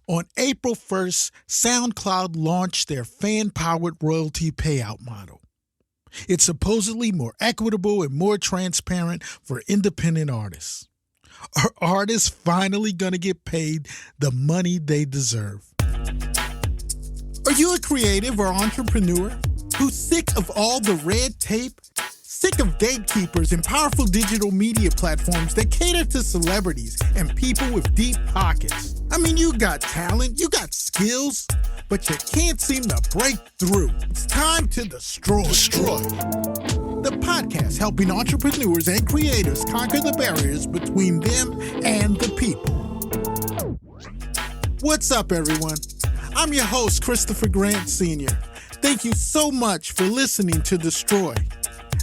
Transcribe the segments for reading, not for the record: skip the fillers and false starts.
On April 1st, SoundCloud launched their fan-powered royalty payout model. It's supposedly more equitable and more transparent for independent artists. Are artists finally going to get paid the money they deserve? Are you a creative or entrepreneur who's sick of all the red tape? Sick of gatekeepers and powerful digital media platforms that cater to celebrities and people with deep pockets? I mean, you got talent, you got skills, but you can't seem to break through. It's time to destroy. The podcast helping entrepreneurs and creators conquer the barriers between them and the people. What's up, everyone? I'm your host, Christopher Grant Sr. Thank you so much for listening to Destroy.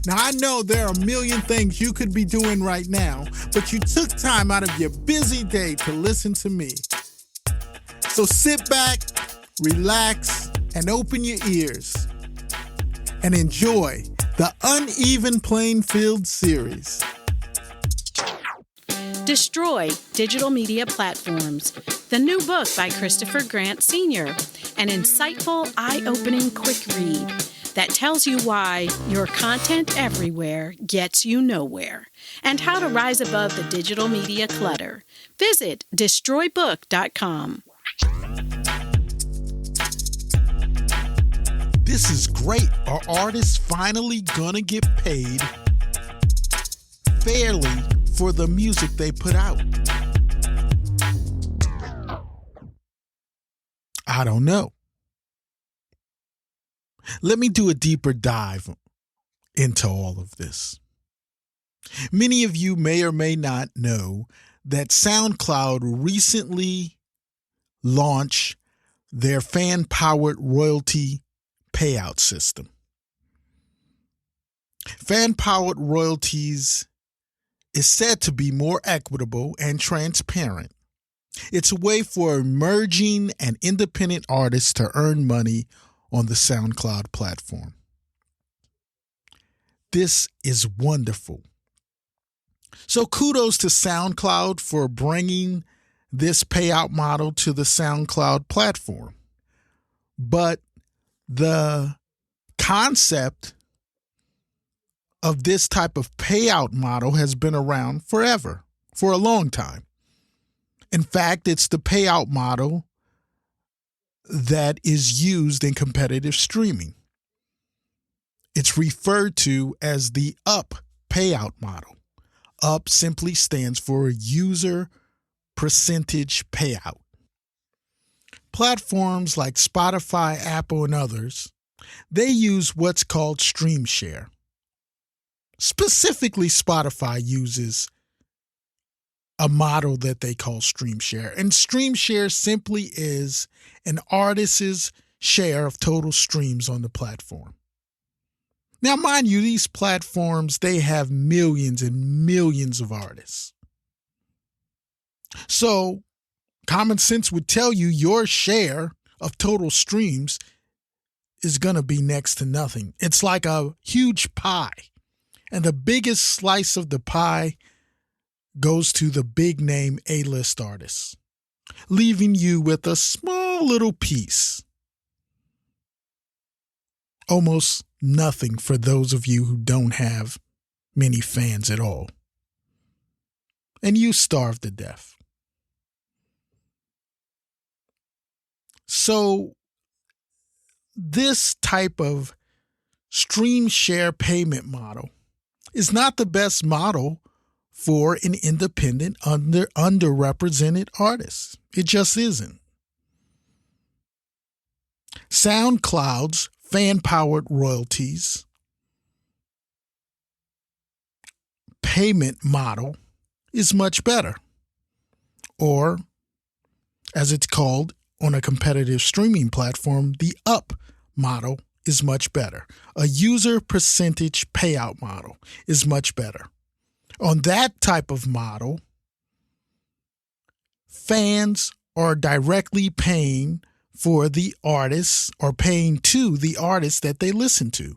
Now, I know there are a million things you could be doing right now, but you took time out of your busy day to listen to me. So sit back, relax, and open your ears and enjoy the Uneven Playing Field series. Destroy Digital Media Platforms, the new book by Christopher Grant Sr., an insightful, eye-opening quick read that tells you why your content everywhere gets you nowhere and how to rise above the digital media clutter. Visit destroybook.com. This is great. Are artists finally gonna get paid fairly for the music they put out? I don't know. Let me do a deeper dive into all of this. Many of you may or may not know that SoundCloud recently launched their fan-powered royalty payout system. Fan-powered royalties is said to be more equitable and transparent. It's a way for emerging and independent artists to earn money on the SoundCloud platform. This is wonderful. So kudos to SoundCloud for bringing this payout model to the SoundCloud platform. But the concept of this type of payout model has been around forever, for a long time. In fact, it's the payout model that is used in competitive streaming. It's referred to as the UP payout model. UP simply stands for user percentage payout. Platforms like Spotify, Apple, and others, they use what's called stream share. Specifically, Spotify uses a model that they call stream share. And stream share simply is an artist's share of total streams on the platform. Now, mind you, these platforms, they have millions and millions of artists. So common sense would tell you your share of total streams is going to be next to nothing. It's like a huge pie. And the biggest slice of the pie goes to the big name A-list artists, leaving you with a small little piece. Almost nothing for those of you who don't have many fans at all. And you starve to death. So this type of stream share payment model is not the best model for an independent, underrepresented artist. It just isn't. SoundCloud's fan-powered royalties payment model is much better. Or, as it's called on a competitive streaming platform, the UP model is much better. A user percentage payout model is much better. On that type of model, fans are directly paying for the artists or paying to the artists that they listen to.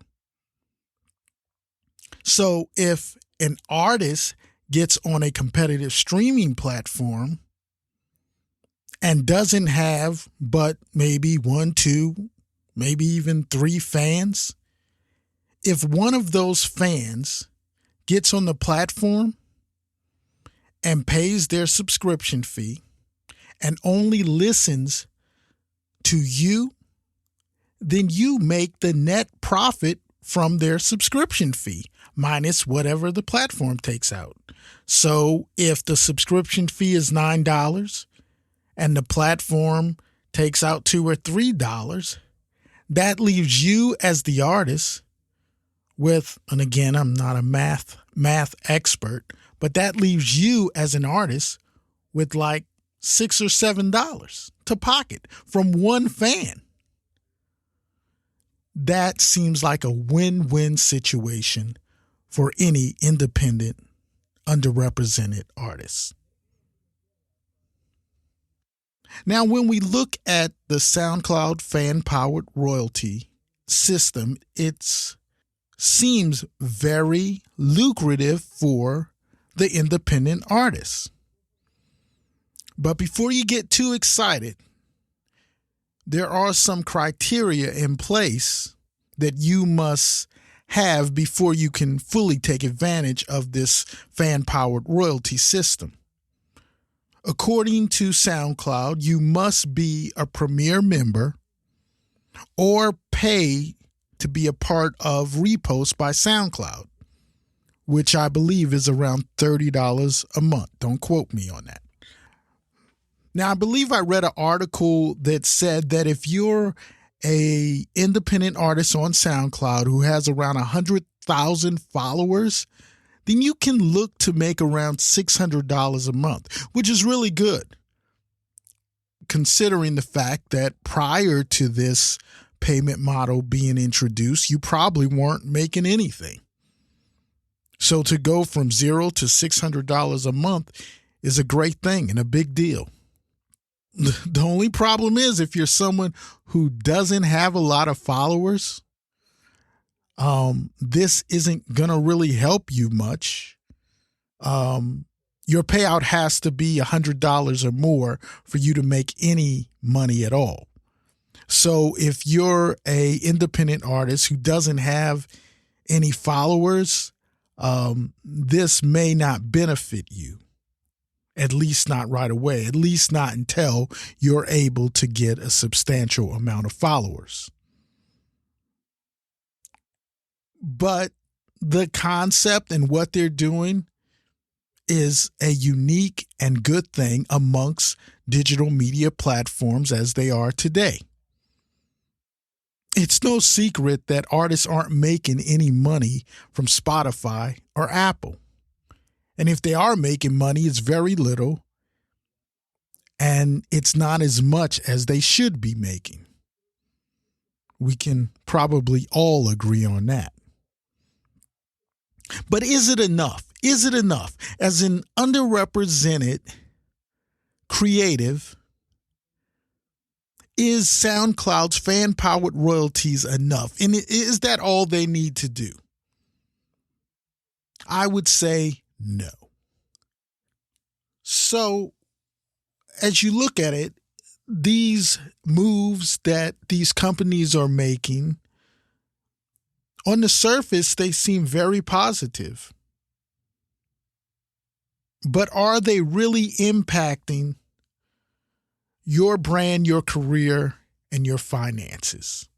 So if an artist gets on a competitive streaming platform and doesn't have but maybe 1, 2, maybe even 3 fans, if one of those fans gets on the platform and pays their subscription fee and only listens to you, then you make the net profit from their subscription fee minus whatever the platform takes out. So if the subscription fee is $9 and the platform takes out $2 or $3, that leaves you as the artist with, and again, I'm not a math expert, but that leaves you as an artist with like $6 or $7 to pocket from one fan. That seems like a win-win situation for any independent, underrepresented artist. Now, when we look at the SoundCloud fan-powered royalty system, it seems very lucrative for the independent artists. But before you get too excited, there are some criteria in place that you must have before you can fully take advantage of this fan-powered royalty system. According to SoundCloud, you must be a premier member or pay to be a part of Repost by SoundCloud, which I believe is around $30 a month. Don't quote me on that. Now, I believe I read an article that said that if you're a independent artist on SoundCloud who has around 100,000 followers, then you can look to make around $600 a month, which is really good, considering the fact that prior to this payment model being introduced, you probably weren't making anything. So to go from $0 to $600 a month is a great thing and a big deal. The only problem is if you're someone who doesn't have a lot of followers, this isn't going to really help you much. Your payout has to be $100 or more for you to make any money at all. So if you're a independent artist who doesn't have any followers, this may not benefit you. At least not right away, at least not until you're able to get a substantial amount of followers. But the concept and what they're doing is a unique and good thing amongst digital media platforms as they are today. It's no secret that artists aren't making any money from Spotify or Apple. And if they are making money, it's very little, and it's not as much as they should be making. We can probably all agree on that. But is it enough? Is it enough? As an underrepresented creative, is SoundCloud's fan-powered royalties enough? And is that all they need to do? I would say no. So, as you look at it, these moves that these companies are making, on the surface, they seem very positive. But are they really impacting your brand, your career, and your finances?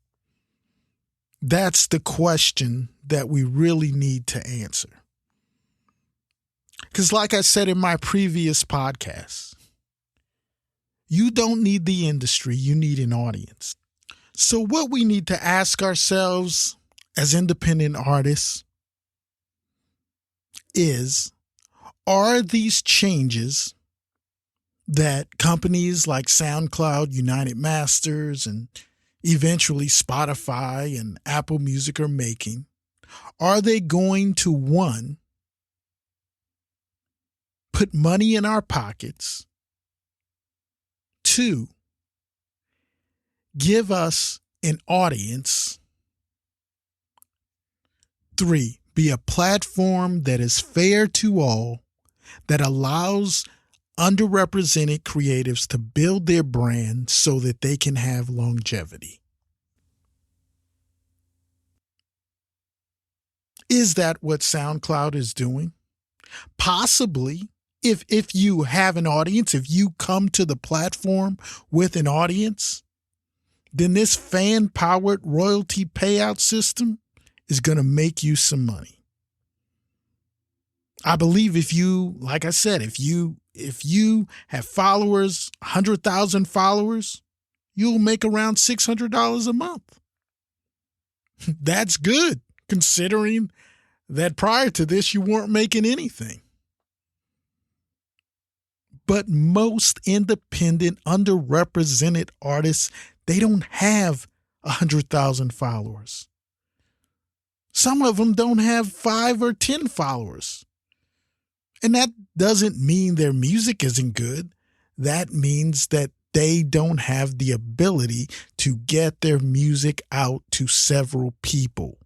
That's the question that we really need to answer. Because like I said in my previous podcast, you don't need the industry, you need an audience. So what we need to ask ourselves as independent artists is, are these changes that companies like SoundCloud, United Masters, and eventually Spotify and Apple Music are making, are they going to, one, put money in our pockets, two, give us an audience, three, be a platform that is fair to all, that allows underrepresented creatives to build their brand so that they can have longevity. Is that what SoundCloud is doing? Possibly. If you have an audience, if you come to the platform with an audience, then this fan-powered royalty payout system is going to make you some money. I believe if you, like I said, if you have followers, 100,000 followers, you'll make around $600 a month. That's good, considering that prior to this, you weren't making anything. But most independent, underrepresented artists, they don't have 100,000 followers. Some of them don't have 5 or 10 followers. And that doesn't mean their music isn't good. That means that they don't have the ability to get their music out to several people.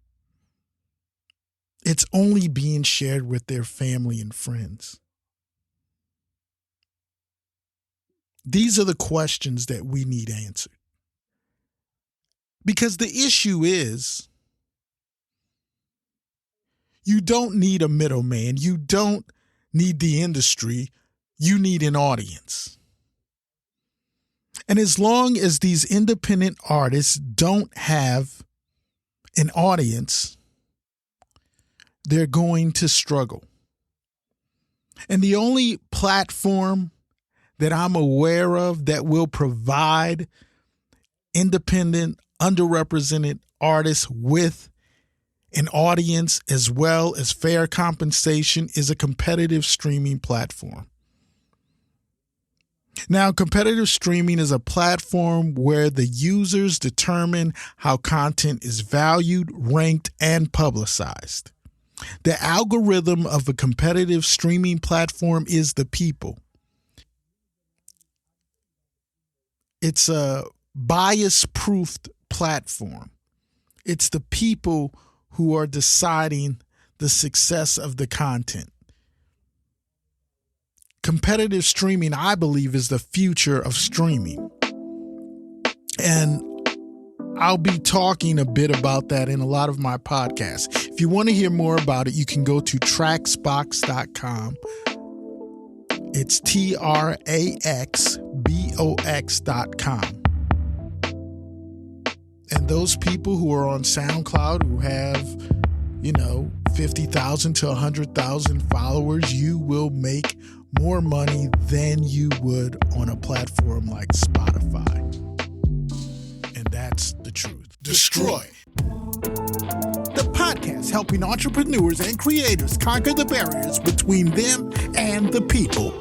It's only being shared with their family and friends. These are the questions that we need answered. Because the issue is, you don't need a middleman. You don't need the industry. You need an audience. And as long as these independent artists don't have an audience, they're going to struggle. And the only platform that I'm aware of that will provide independent, underrepresented artists with an audience as well as fair compensation is a competitive streaming platform. Now, competitive streaming is a platform where the users determine how content is valued, ranked, and publicized. The algorithm of a competitive streaming platform is the people. It's a bias-proofed platform. It's the people who are deciding the success of the content. Competitive streaming, I believe, is the future of streaming. And I'll be talking a bit about that in a lot of my podcasts. If you want to hear more about it, you can go to traxbox.com. It's TRAXBOX.com. And those people who are on SoundCloud who have, 50,000 to 100,000 followers, you will make more money than you would on a platform like Spotify. And that's the truth. Destroy. The podcast helping entrepreneurs and creators conquer the barriers between them and the people.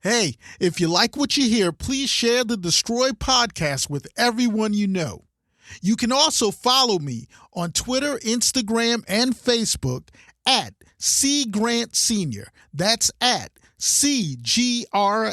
Hey, if you like what you hear, please share the Destroy podcast with everyone you know. You can also follow me on Twitter, Instagram, and Facebook at C. Grant Sr. That's at CGRANTSR.